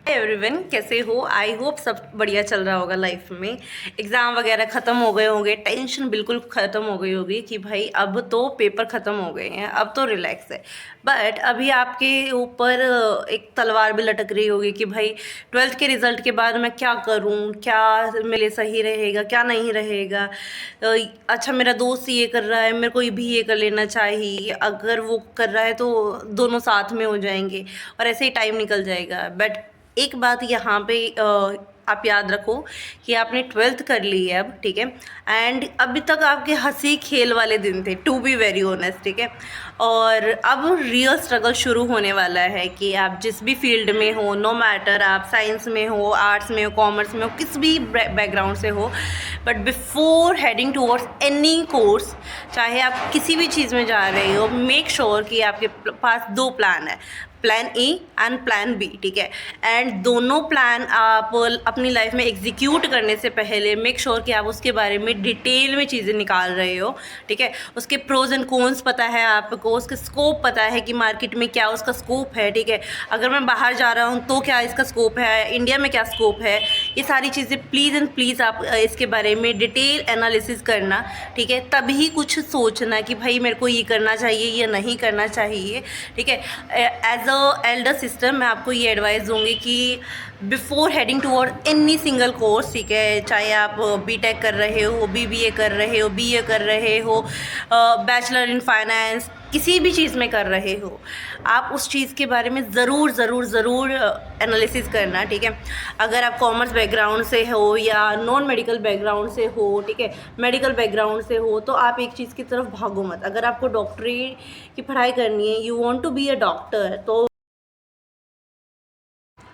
Everyone, कैसे हो? I hope सब बढ़िया चल रहा होगा लाइफ में। एग्ज़ाम वगैरह ख़त्म हो गए होंगे, टेंशन बिल्कुल ख़त्म हो गई होगी कि भाई अब तो पेपर ख़त्म हो गए हैं, अब तो रिलैक्स है। बट अभी आपके ऊपर एक तलवार भी लटक रही होगी कि भाई 12th के रिज़ल्ट के बाद मैं क्या करूं, क्या मेरे लिए सही रहेगा, क्या नहीं रहेगा। अच्छा, मेरा दोस्त ये कर रहा है, मेरे को भी ये कर लेना चाहिए। अगर वो कर रहा है तो दोनों साथ में हो जाएंगे और ऐसे ही टाइम निकल जाएगा। बट एक बात यहाँ पे आप याद रखो कि आपने 12th कर ली है अब, ठीक है। एंड अभी तक आपके हंसी खेल वाले दिन थे, टू बी वेरी ऑनेस्ट, ठीक है। और अब रियल स्ट्रगल शुरू होने वाला है कि आप जिस भी फील्ड में हो, नो मैटर आप साइंस में हो, आर्ट्स में हो, कॉमर्स में हो, किस भी बैकग्राउंड से हो, but before heading towards any course, चाहे आप किसी भी चीज़ में जा रहे हो, मेक श्योर कि आपके पास दो प्लान है, plan A and plan B, ठीक है। एंड दोनों प्लान आप अपनी लाइफ में एग्जीक्यूट करने से पहले मेक श्योर कि आप उसके बारे में डिटेल में चीज़ें निकाल रहे हो, ठीक है। उसके प्रोज एंड कॉन्स पता है आपको, उसका स्कोप पता है कि मार्केट में क्या उसका स्कोप है, ठीक है। अगर मैं बाहर जा रहा हूँ तो क्या इसका स्कोप है, इंडिया में क्या स्कोप है, ये सारी चीज़ें प्लीज़ एंड प्लीज़ आप इसके बारे में डिटेल एनालिसिस करना, ठीक है। तभी कुछ सोचना कि भाई मेरे को ये करना चाहिए या नहीं करना चाहिए, ठीक है। एज एल्डर सिस्टर मैं आपको ये एडवाइस दूंगी कि before heading toward any single course, ठीक है, चाहे आप बीटेक कर रहे हो, बीबीए कर रहे हो, बीए कर रहे हो, बैचलर इन फाइनेंस, किसी भी चीज़ में कर रहे हो, आप उस चीज़ के बारे में ज़रूर ज़रूर ज़रूर एनालिसिस करना, ठीक है। अगर आप कॉमर्स बैकग्राउंड से हो या नॉन मेडिकल बैकग्राउंड से हो, ठीक है, मेडिकल बैकग्राउंड से हो, तो आप एक चीज़ की तरफ भागो मत। अगर आपको डॉक्टरी की पढ़ाई करनी है, you want to be a doctor, तो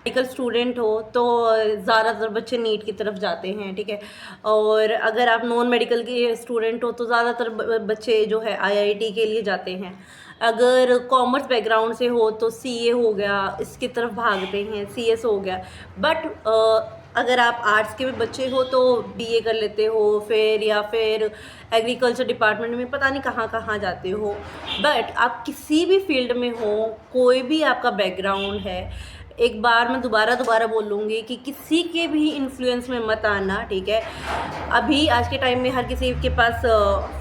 मेडिकल स्टूडेंट हो तो ज़्यादातर बच्चे नीट की तरफ जाते हैं, ठीक है। और अगर आप नॉन मेडिकल के स्टूडेंट हो तो ज़्यादातर बच्चे जो है आईआईटी के लिए जाते हैं। अगर कॉमर्स बैकग्राउंड से हो तो सीए हो गया, इसकी तरफ भागते हैं, सीएस हो गया। बट अगर आप आर्ट्स के भी बच्चे हो तो बीए कर लेते हो फिर, या फिर एग्रीकल्चर डिपार्टमेंट में पता नहीं कहाँ कहाँ जाते हो। बट आप किसी भी फील्ड में हो, कोई भी आपका बैकग्राउंड है, एक बार मैं दोबारा बोलूँगी कि किसी के भी इन्फ्लुएंस में मत आना, ठीक है। अभी आज के टाइम में हर किसी के पास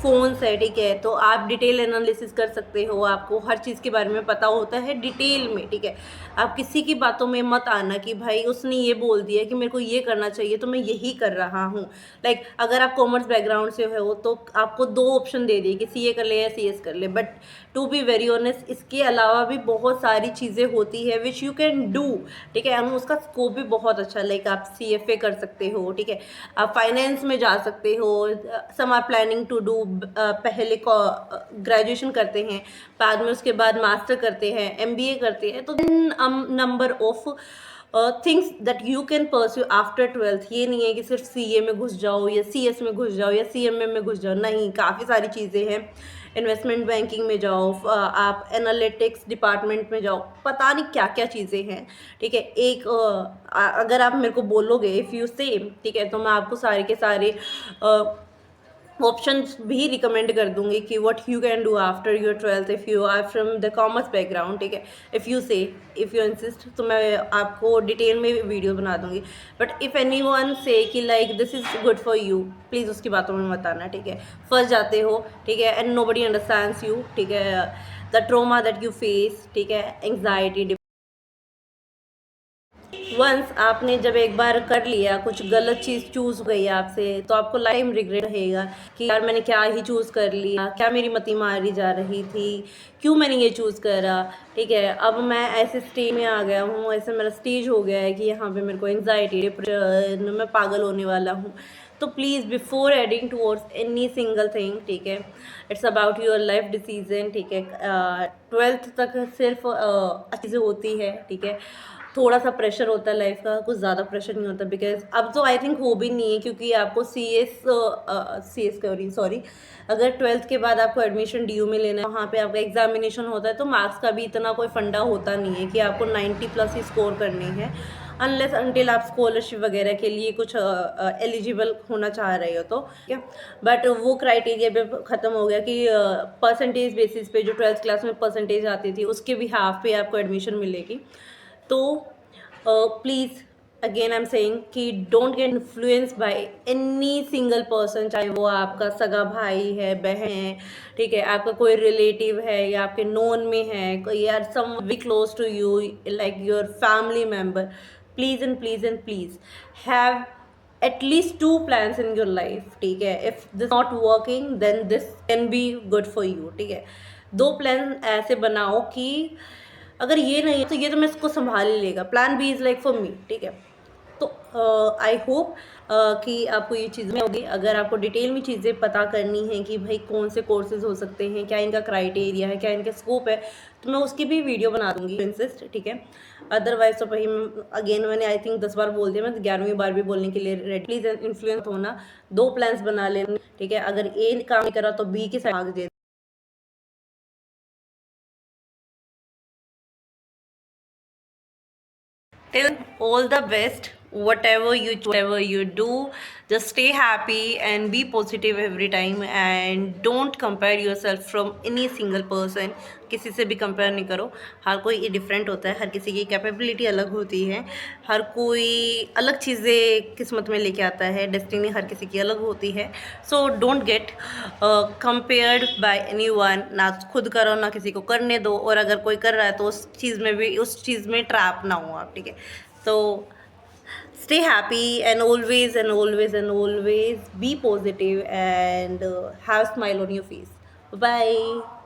फ़ोन्स है, ठीक है, तो आप डिटेल एनालिसिस कर सकते हो, आपको हर चीज़ के बारे में पता होता है डिटेल में, ठीक है। आप किसी की बातों में मत आना कि भाई उसने ये बोल दिया कि मेरे को ये करना चाहिए तो मैं यही कर रहा हूँ। लाइक अगर आप कॉमर्स बैकग्राउंड से हो तो आपको दो ऑप्शन दे दिए कि सीए कर ले या सीएस कर ले, but to be very honest इसके अलावा भी बहुत सारी चीज़ें होती है विच यू कैन डू, ठीक है। हम उसका स्कोप भी बहुत अच्छा है। लाइक आप सीएफए कर सकते हो, ठीक है, आप फाइनेंस में जा सकते हो, some are planning to do, पहले ग्रेजुएशन करते हैं, बाद में उसके बाद मास्टर करते हैं, एमबीए करते हैं, तो number of things that you can pursue after 12th। ये नहीं है कि सिर्फ सीए में घुस जाओ या सीएस में घुस जाओ या सीएमए में घुस जाओ, नहीं, काफ़ी सारी चीज़ें हैं। इन्वेस्टमेंट बैंकिंग में जाओ, आप एनालिटिक्स डिपार्टमेंट में जाओ, पता नहीं क्या क्या चीज़ें हैं, ठीक है। एक अगर आप मेरे को बोलोगे इफ़ यू सेम, ठीक है, तो मैं आपको सारे के सारे ऑप्शंस भी रिकमेंड कर दूंगी कि what you can do after your 12th if you are from the commerce background, ठीक है। इफ़ यू इंसिस्ट तो मैं आपको डिटेल में वीडियो बना दूंगी। बट इफ़ एनी वन से कि like this is good for you, please उसकी बातों में मत आना, ठीक है। फंस जाते हो, ठीक है, and nobody understands you, ठीक है। The trauma that you face, ठीक है, एंग्जाइटी, वंस आपने जब एक बार कर लिया, कुछ गलत चीज़ चूज़ हो गई आपसे, तो आपको लाइफ रिग्रेट रहेगा कि यार मैंने क्या ही चूज़ कर लिया, क्या मेरी मति मारी जा रही थी, क्यों मैंने ये चूज़ करा, ठीक है। अब मैं ऐसे स्टेज में आ गया हूँ, ऐसे मेरा स्टेज हो गया है कि यहाँ पे मेरे को एंग्जाइटी, डिप्रेशन, मैं पागल होने वाला हूँ। तो please before adding towards any single thing, ठीक है, it's about your life decision, ठीक है। 12th तक सिर्फ अच्छी चीज़ें होती है, ठीक है। थोड़ा सा प्रेशर होता है लाइफ का, कुछ ज़्यादा प्रेशर नहीं होता, बिकॉज अब तो आई थिंक हो भी नहीं है, क्योंकि आपको सी एस करी सॉरी, अगर 12th के बाद आपको एडमिशन डीयू में लेना है, वहाँ पे आपका एग्जामिनेशन होता है, तो मार्क्स का भी इतना कोई फंडा होता नहीं है कि आपको 90+ ही स्कोर करनी है, अनलेस अनटिल आप स्कॉलरशिप वगैरह के लिए कुछ एलिजिबल होना चाह रहे हो तो, ठीक है। बट वो क्राइटेरिया भी ख़त्म हो गया कि परसेंटेज बेसिस पे जो 12th क्लास में परसेंटेज आती थी उसके भी हाफ पे आपको एडमिशन मिलेगी। तो please again I am saying कि don't get influence by any single person, चाहे वो आपका सगा भाई है, बहन है, ठीक है, आपका कोई रिलेटिव है या आपके नोन में है कोई, यार some we close to you like your family member, please and please and please have at least two plans in your life, ठीक है, if this not working then this can be good for you, ठीक है। दो plan ऐसे बनाओ कि अगर ये नहीं है तो ये तो मैं इसको संभाल ही लेगा, plan B is like for me, ठीक है। तो आई होप कि आपको ये चीज़ें होगी। अगर आपको डिटेल में चीज़ें पता करनी है कि भाई कौन से कोर्सेज हो सकते हैं, क्या इनका क्राइटेरिया है, क्या इनका स्कोप है, तो मैं उसकी भी वीडियो बना दूंगी इंसिस्ट, ठीक है। अदरवाइज तो भाई अगेन मैंने आई थिंक 10 बार बोल दिया, मैं 11वीं बार भी बोलने के लिए रेडी। प्लीज इन्फ्लुएंस होना, दो प्लान्स बना लेना, ठीक है। अगर ए काम नहीं करा तो बी के साइड भाग दे। Till all the best, whatever you do, just stay happy and be positive every time and don't compare yourself from any single person. किसी से भी कंपेयर नहीं करो, हर कोई डिफरेंट होता है, हर किसी की कैपेबिलिटी अलग होती है, हर कोई अलग चीज़ें किस्मत में लेके आता है, डेस्टिनी हर किसी की अलग होती है। So don't get compared bye anyone, ना खुद करो ना किसी को करने दो, और अगर कोई कर रहा है तो उस चीज़ में ट्रैप ना हो आप, ठीक है। तो stay happy and always be positive and have a smile on your face. Bye.